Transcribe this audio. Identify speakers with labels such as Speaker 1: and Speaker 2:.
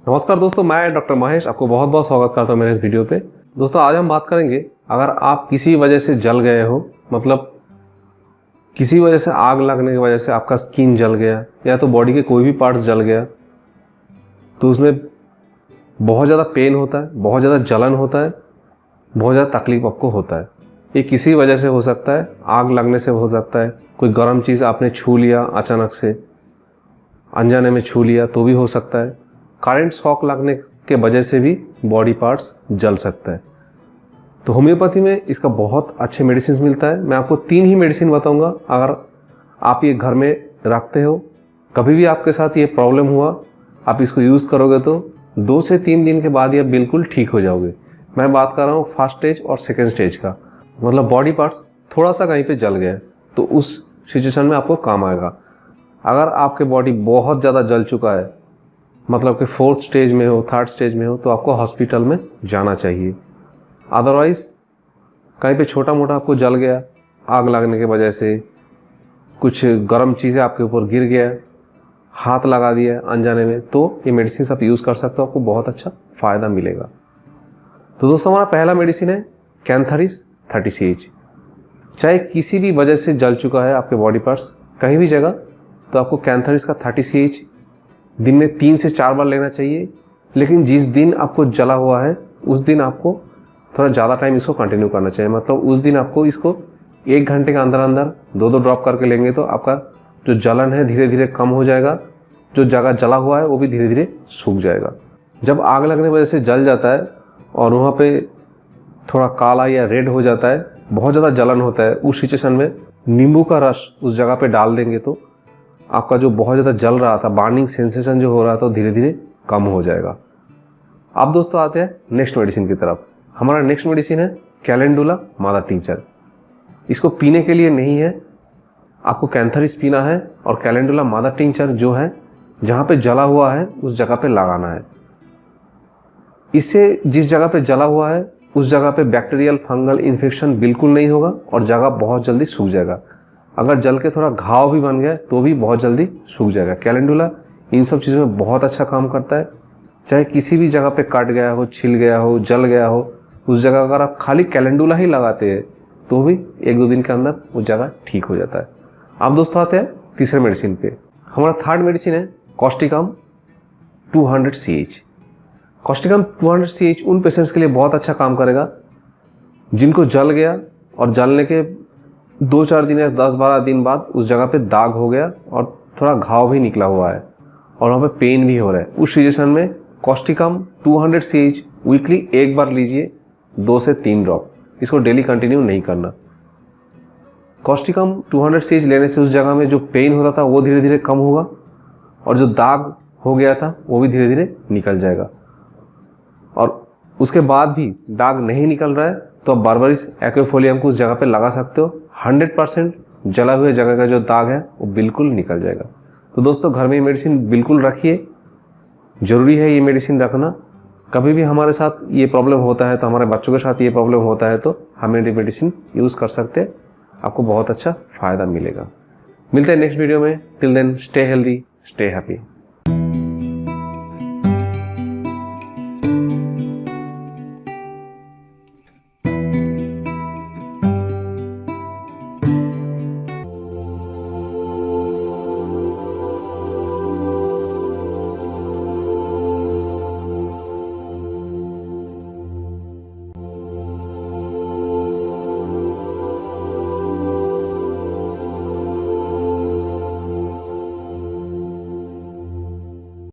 Speaker 1: नमस्कार दोस्तों, मैं डॉक्टर महेश आपको बहुत बहुत स्वागत करता हूँ मेरे इस वीडियो पे। दोस्तों आज हम बात करेंगे, अगर आप किसी वजह से जल गए हो, मतलब किसी वजह से आग लगने की वजह से आपका स्किन जल गया या तो बॉडी के कोई भी पार्ट्स जल गया, तो उसमें बहुत ज़्यादा पेन होता है, बहुत ज़्यादा जलन होता है, बहुत ज़्यादा तकलीफ आपको होता है। ये किसी वजह से हो सकता है, आग लगने से हो सकता है, कोई गर्म चीज़ आपने छू लिया अचानक से, अनजाने में छू लिया तो भी हो सकता है, करंट शॉक लगने के वजह से भी बॉडी पार्ट्स जल सकता है। तो होम्योपैथी में इसका बहुत अच्छे मेडिसिन मिलता है। मैं आपको 3 ही मेडिसिन बताऊंगा। अगर आप ये घर में रखते हो, कभी भी आपके साथ ये प्रॉब्लम हुआ, आप इसको यूज़ करोगे तो 2 से 3 दिन के बाद ये बिल्कुल ठीक हो जाओगे। मैं बात कर रहा हूँ फर्स्ट स्टेज और सेकेंड स्टेज का, मतलब बॉडी पार्ट्स थोड़ा सा कहीं पर जल गया तो उस सिचुएशन में आपको काम आएगा। अगर आपके बॉडी बहुत ज़्यादा जल चुका है, मतलब कि 4th स्टेज में हो, 3rd स्टेज में हो, तो आपको हॉस्पिटल में जाना चाहिए। अदरवाइज़ कहीं पे छोटा मोटा आपको जल गया आग लगने की वजह से, कुछ गर्म चीज़ें आपके ऊपर गिर गया, हाथ लगा दिया अनजाने में, तो ये मेडिसिन आप यूज़ कर सकते हो, आपको बहुत अच्छा फ़ायदा मिलेगा। तो दोस्तों हमारा पहला मेडिसिन है कैंथरिस 30CH। चाहे किसी भी वजह से जल चुका है आपके बॉडी पार्ट्स कहीं भी जगह, तो आपको कैंथरिस का 30CH दिन में 3 से 4 बार लेना चाहिए। लेकिन जिस दिन आपको जला हुआ है उस दिन आपको थोड़ा ज़्यादा टाइम इसको कंटिन्यू करना चाहिए। मतलब उस दिन आपको इसको 1 घंटे के अंदर अंदर 2-2 ड्रॉप करके लेंगे तो आपका जो जलन है धीरे धीरे कम हो जाएगा, जो जगह जला हुआ है वो भी धीरे धीरे सूख जाएगा। जब आग लगने की वजह से जल जाता है और वहाँ पे थोड़ा काला या रेड हो जाता है, बहुत ज़्यादा जलन होता है, उस सिचुएशन में नींबू का रस उस जगह पे डाल देंगे तो आपका जो बहुत ज़्यादा जल रहा था, बर्निंग सेंसेशन जो हो रहा था, धीरे धीरे कम हो जाएगा। अब दोस्तों आते हैं नेक्स्ट मेडिसिन की तरफ। हमारा नेक्स्ट मेडिसिन है कैलेंडुला मदर टिंचर। इसको पीने के लिए नहीं है, आपको कैंथरिस पीना है और कैलेंडुला मदर टिंचर जो है जहाँ पे जला हुआ है उस जगह पे लगाना है। इससे जिस जगह पे जला हुआ है उस जगह पे बैक्टीरियल फंगल इन्फेक्शन बिल्कुल नहीं होगा और जगह बहुत जल्दी सूख जाएगा। अगर जल के थोड़ा घाव भी बन गया तो भी बहुत जल्दी सूख जाएगा। कैलेंडुला इन सब चीज़ों में बहुत अच्छा काम करता है। चाहे किसी भी जगह पे कट गया हो, छिल गया हो, जल गया हो, उस जगह अगर आप खाली कैलेंडुला ही लगाते हैं तो भी 1-2 दिन के अंदर वो जगह ठीक हो जाता है। अब दोस्तों आते हैं तीसरे मेडिसिन पे। हमारा 3rd मेडिसिन है कॉस्टिकम 200CH। कॉस्टिकम 200CH उन पेशेंट्स के लिए बहुत अच्छा काम करेगा जिनको जल गया और जलने के 2-4 दिन या 10-12 दिन बाद उस जगह पे दाग हो गया और थोड़ा घाव भी निकला हुआ है और वहाँ पे पेन भी हो रहा है। उस सिचुएशन में कॉस्टिकम 200CH वीकली 1 बार लीजिए, 2 से 3 ड्रॉप। इसको डेली कंटिन्यू नहीं करना। कॉस्टिकम 200CH लेने से उस जगह में जो पेन होता था वो धीरे धीरे कम होगा और जो दाग हो गया था वो भी धीरे धीरे निकल जाएगा। और उसके बाद भी दाग नहीं निकल रहा है तो आप बार्बरिस एक्वाफोलियम को उस जगह पे लगा सकते हो। 100% जला हुए जगह का जो दाग है वो बिल्कुल निकल जाएगा। तो दोस्तों घर में ये मेडिसिन बिल्कुल रखिए, ज़रूरी है ये मेडिसिन रखना। कभी भी हमारे साथ ये प्रॉब्लम होता है, तो हमारे बच्चों के साथ ये प्रॉब्लम होता है, तो हमें ये मेडिसिन यूज़ कर सकते हैं, आपको बहुत अच्छा फ़ायदा मिलेगा। मिलते हैं नेक्स्ट वीडियो में। Till then stay healthy, stay happy.